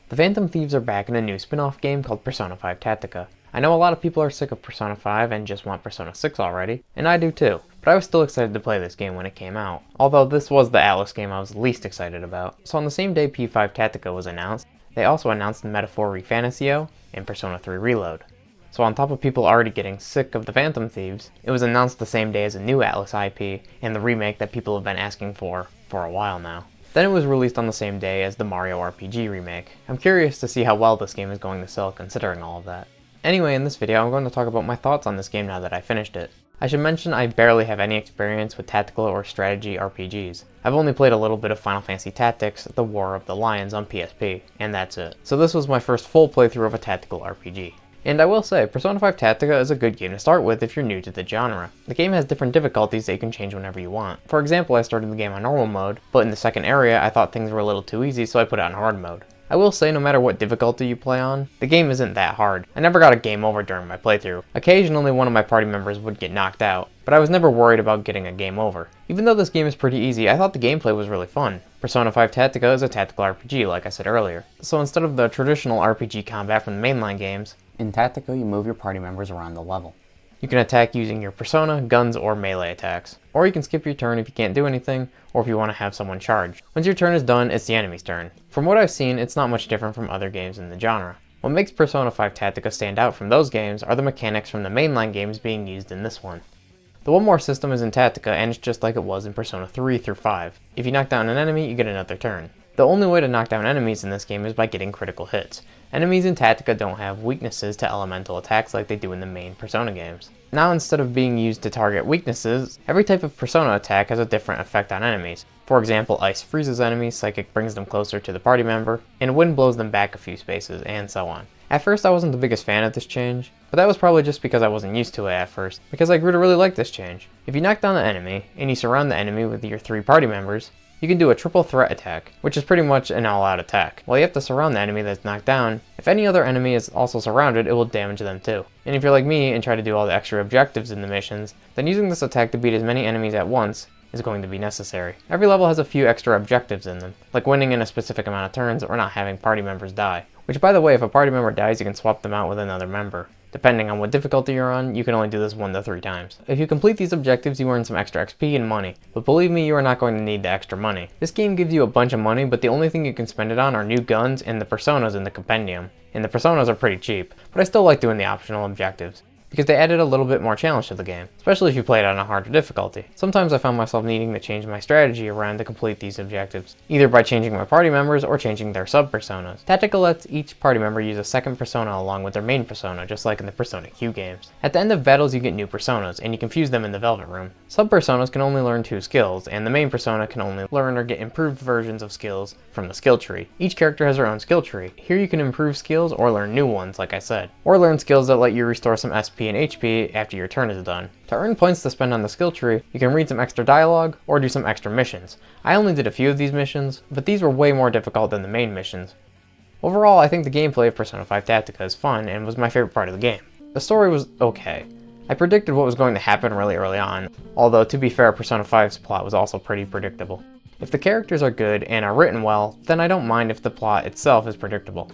The Phantom Thieves are back in a new spin-off game called Persona 5 Tactica. I know a lot of people are sick of Persona 5 and just want Persona 6 already, and I do too, but I was still excited to play this game when it came out, although this was the Atlas game I was least excited about. So on the same day P5 Tactica was announced, they also announced Metaphor Refantasio and Persona 3 Reload. So on top of people already getting sick of the Phantom Thieves, it was announced the same day as a new Atlas IP and the remake that people have been asking for a while now. Then it was released on the same day as the Mario RPG remake. I'm curious to see how well this game is going to sell considering all of that. Anyway, in this video I'm going to talk about my thoughts on this game now that I finished it. I should mention I barely have any experience with tactical or strategy RPGs. I've only played a little bit of Final Fantasy Tactics, The War of the Lions on PSP, and that's it. So this was my first full playthrough of a tactical RPG. And I will say, Persona 5 Tactica is a good game to start with if you're new to the genre. The game has different difficulties that you can change whenever you want. For example, I started the game on normal mode, but in the second area I thought things were a little too easy, so I put it on hard mode. I will say, no matter what difficulty you play on, the game isn't that hard. I never got a game over during my playthrough. Occasionally one of my party members would get knocked out, but I was never worried about getting a game over. Even though this game is pretty easy, I thought the gameplay was really fun. Persona 5 Tactica is a tactical RPG, like I said earlier. So instead of the traditional RPG combat from the mainline games, in Tactica you move your party members around the level. You can attack using your persona, guns, or melee attacks. Or you can skip your turn if you can't do anything, or if you want to have someone charge. Once your turn is done, it's the enemy's turn. From what I've seen, it's not much different from other games in the genre. What makes Persona 5 Tactica stand out from those games are the mechanics from the mainline games being used in this one. The one more system is in Tactica, and it's just like it was in Persona 3 through 5. If you knock down an enemy, you get another turn. The only way to knock down enemies in this game is by getting critical hits. Enemies in Tactica don't have weaknesses to elemental attacks like they do in the main Persona games. Now instead of being used to target weaknesses, every type of Persona attack has a different effect on enemies. For example, Ice freezes enemies, Psychic brings them closer to the party member, and Wind blows them back a few spaces, and so on. At first I wasn't the biggest fan of this change, but that was probably just because I wasn't used to it at first, because I grew to really like this change. If you knock down the enemy, and you surround the enemy with your 3 party members, you can do a triple threat attack, which is pretty much an all-out attack. While you have to surround the enemy that's knocked down, if any other enemy is also surrounded, it will damage them too. And if you're like me and try to do all the extra objectives in the missions, then using this attack to beat as many enemies at once is going to be necessary. Every level has a few extra objectives in them, like winning in a specific amount of turns or not having party members die. Which, by the way, if a party member dies, you can swap them out with another member. Depending on what difficulty you're on, you can only do this 1 to 3 times. If you complete these objectives, you earn some extra XP and money, but believe me, you are not going to need the extra money. This game gives you a bunch of money, but the only thing you can spend it on are new guns and the personas in the compendium. And the personas are pretty cheap, but I still like doing the optional objectives, because they added a little bit more challenge to the game, especially if you play it on a harder difficulty. Sometimes I found myself needing to change my strategy around to complete these objectives, either by changing my party members or changing their sub-personas. Tactica lets each party member use a second persona along with their main persona, just like in the Persona Q games. At the end of battles you get new personas, and you can fuse them in the Velvet Room. Sub-personas can only learn 2 skills, and the main persona can only learn or get improved versions of skills from the skill tree. Each character has their own skill tree. Here you can improve skills or learn new ones, like I said. Or learn skills that let you restore some SP and HP after your turn is done. To earn points to spend on the skill tree, you can read some extra dialogue or do some extra missions. I only did a few of these missions, but these were way more difficult than the main missions. Overall, I think the gameplay of Persona 5 Tactica is fun and was my favorite part of the game. The story was okay. I predicted what was going to happen really early on, although to be fair, Persona 5's plot was also pretty predictable. If the characters are good and are written well, then I don't mind if the plot itself is predictable.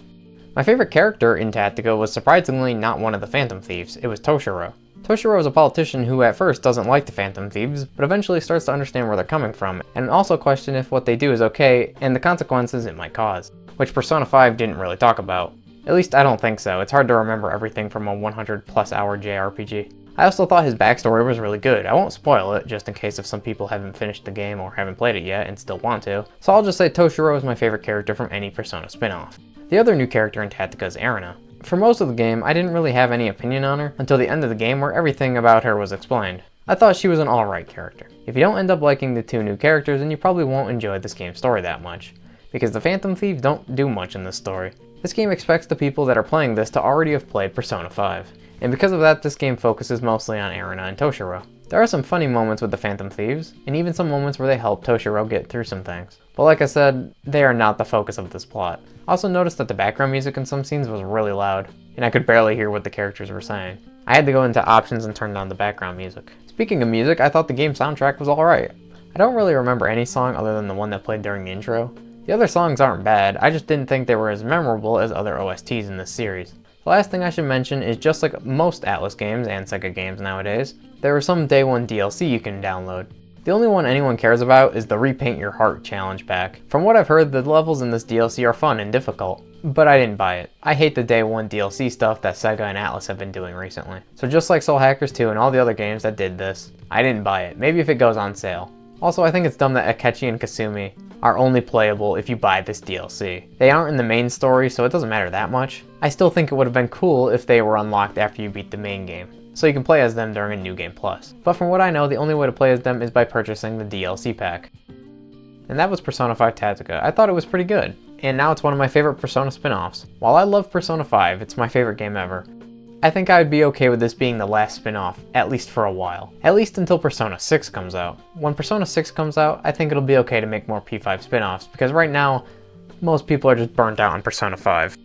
My favorite character in Tactica was surprisingly not one of the Phantom Thieves, it was Toshiro. Toshiro is a politician who at first doesn't like the Phantom Thieves, but eventually starts to understand where they're coming from, and also question if what they do is okay and the consequences it might cause, which Persona 5 didn't really talk about. At least I don't think so, it's hard to remember everything from a 100+ hour JRPG. I also thought his backstory was really good. I won't spoil it, just in case if some people haven't finished the game or haven't played it yet and still want to, so I'll just say Toshiro is my favorite character from any Persona spin-off. The other new character in Tactica is Erina. For most of the game, I didn't really have any opinion on her until the end of the game where everything about her was explained. I thought she was an alright character. If you don't end up liking the 2 new characters, then you probably won't enjoy this game's story that much, because the Phantom Thieves don't do much in this story. This game expects the people that are playing this to already have played Persona 5, and because of that, this game focuses mostly on Erina and Toshiro. There are some funny moments with the Phantom Thieves, and even some moments where they help Toshiro get through some things. But like I said, they are not the focus of this plot. I also noticed that the background music in some scenes was really loud, and I could barely hear what the characters were saying. I had to go into options and turn down the background music. Speaking of music, I thought the game soundtrack was alright. I don't really remember any song other than the one that played during the intro, The other songs aren't bad, I just didn't think they were as memorable as other OSTs in this series. The last thing I should mention is just like most Atlus games and Sega games nowadays, there is some day one DLC you can download. The only one anyone cares about is the Repaint Your Heart challenge pack. From what I've heard, the levels in this DLC are fun and difficult, but I didn't buy it. I hate the day one DLC stuff that Sega and Atlus have been doing recently. So just like Soul Hackers 2 and all the other games that did this, I didn't buy it. Maybe if it goes on sale. Also, I think it's dumb that Akechi and Kasumi are only playable if you buy this DLC. They aren't in the main story, so it doesn't matter that much. I still think it would have been cool if they were unlocked after you beat the main game, so you can play as them during a New Game Plus. But from what I know, the only way to play as them is by purchasing the DLC pack. And that was Persona 5 Tactica. I thought it was pretty good, and now it's one of my favorite Persona spin-offs. While I love Persona 5, it's my favorite game ever, I think I would be okay with this being the last spin-off, at least for a while. At least until Persona 6 comes out. When Persona 6 comes out, I think it'll be okay to make more P5 spin-offs, because right now, most people are just burnt out on Persona 5.